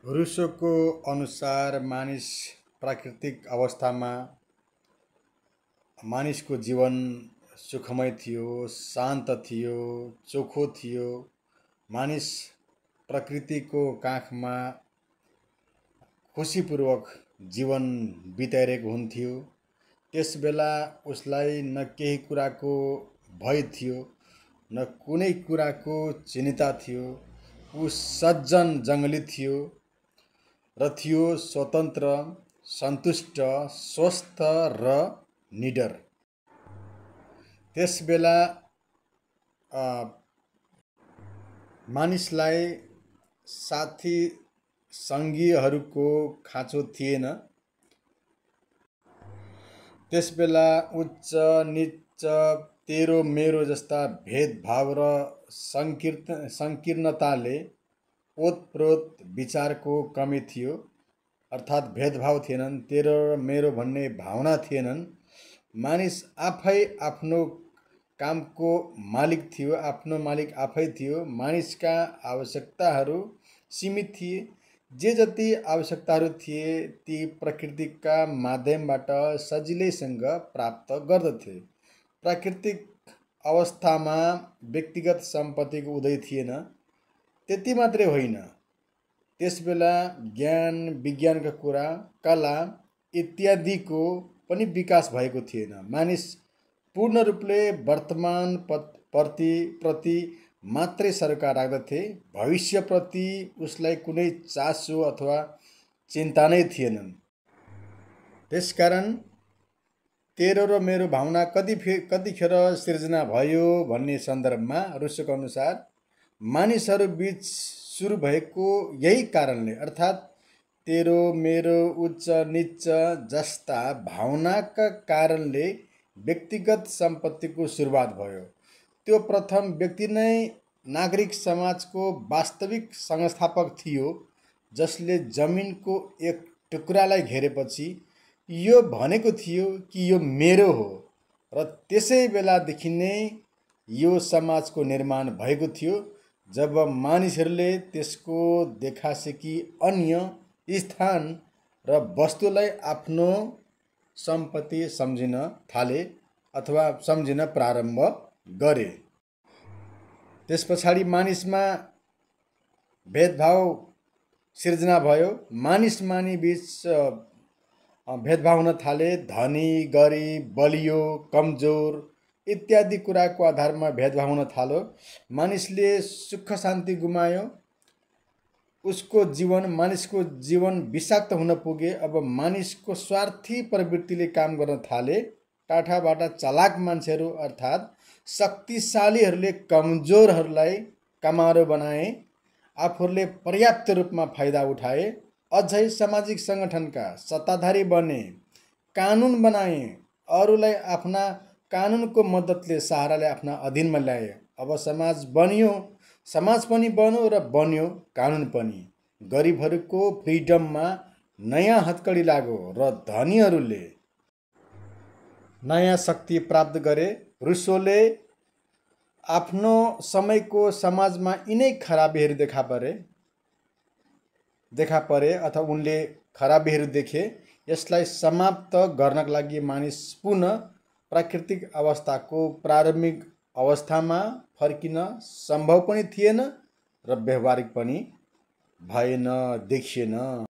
रुसोको अनुसार मानिस प्राकृतिक अवस्थामा मानिसको जीवन सुखमय थियो, शान्त थियो, चोखो थियो। मानिस प्रकृतिको काखमा खुसीपूर्वक जीवन बिताइरहेको हुन्थ्यो। त्यसबेला उसलाई न केही कुराको भय थियो, न कुनै कुराको चिन्ता थियो। ऊ सज्जन जङ्गली थियो र थियो स्वतन्त्र, सन्तुष्ट, स्वस्थ र निडर। त्यसबेला मानिसलाई साथी सङ्गीहरूको खाँचो थिएन। त्यसबेला उच्च नीच, तेरो मेरो जस्ता भेदभाव र सङ्कीर्णताले ओतप्रोत विचारको कमी थियो। अर्थात् भेदभाव थिएनन्, तेरो र मेरो भन्ने भावना थिएनन्। मानिस आफै आफ्नो कामको मालिक थियो, आफ्नो मालिक आफै थियो। मानिसका आवश्यकताहरू सीमित थिए। जे जति आवश्यकताहरू थिए ती प्रकृतिका माध्यमबाट सजिलैसँग प्राप्त गर्दथे। प्राकृतिक अवस्थामा व्यक्तिगत सम्पत्तिको उदय थिएन। त्यति मात्रै होइन, त्यसबेला ज्ञान, विज्ञानका कुरा, कला इत्यादिको पनि विकास भएको थिएन। मानिस पूर्ण रूपले वर्तमान प्रति मात्रै सरोकार राख्दथे। भविष्यप्रति उसलाई कुनै चासो अथवा चिन्ता नै थिएनन्। त्यसकारण तेरो र मेरो भावना कतिखेर सिर्जना भयो भन्ने सन्दर्भमा रुसोको अनुसार मानिसहरू बीच सुरु भएको यही कारणले, अर्थात् तेरो मेरो, उच्च नीच जस्ता भावनाका कारणले व्यक्तिगत सम्पत्तिको सुरुवात भयो। त्यो प्रथम व्यक्ति नै नागरिक समाजको वास्तविक संस्थापक थियो, जसले जमिनको एक टुक्रालाई घेरेपछि यो भनेको थियो कि यो मेरो हो र त्यसै बेलादेखि नै यो समाजको निर्माण भएको थियो, जब मानिसहरूले त्यसको देखासेखी अन्य स्थान र वस्तुलाई आफ्नो सम्पत्ति सम्झिन थाले अथवा सम्झिन प्रारम्भ गरे। त्यस पछाडि मानिसमा भेदभाव सिर्जना भयो। मानिस बीच भेदभाव हुन थाले। धनी, गरिब, बलियो, कमजोर इत्यादि कुराको आधारमा भेदभाव हुन थाल्यो। मानिसले सुख शान्ति गुमायो। मानिसको जीवन विषाक्त हुन पुगे। अब मानिसको स्वार्थी प्रवृत्तिले काम गर्न थाले। टाठाबाट चलाक मान्छेहरू अर्थात् शक्तिशालीहरूले कमजोरहरूलाई कमारो बनाए। आफूहरूले पर्याप्त रूपमा फाइदा उठाए। अझै सामाजिक सङ्गठनका सत्ताधारी बने, कानुन बनाए, अरूलाई आफ्ना कानुनको मद्दतले सहाराले आफ्ना अधीनमा ल्याए। अब समाज बन्यो, समाज पनि बन्यो र बन्यो कानुन पनि। गरिबहरूको फ्रिडममा नयाँ हत्कडी लाग्यो र धनीहरूले नयाँ शक्ति प्राप्त गरे। रुसोले आफ्नो समयको समाजमा यिनै खराबीहरू देखा परे अथवा उनले खराबीहरू देखे। यसलाई समाप्त गर्नका लागि मानिस पुनः प्राकृतिक अवस्थाको प्रारम्भिक अवस्थामा फर्किन सम्भव पनि थिएन र व्यवहारिक पनि भएन, देखिएन।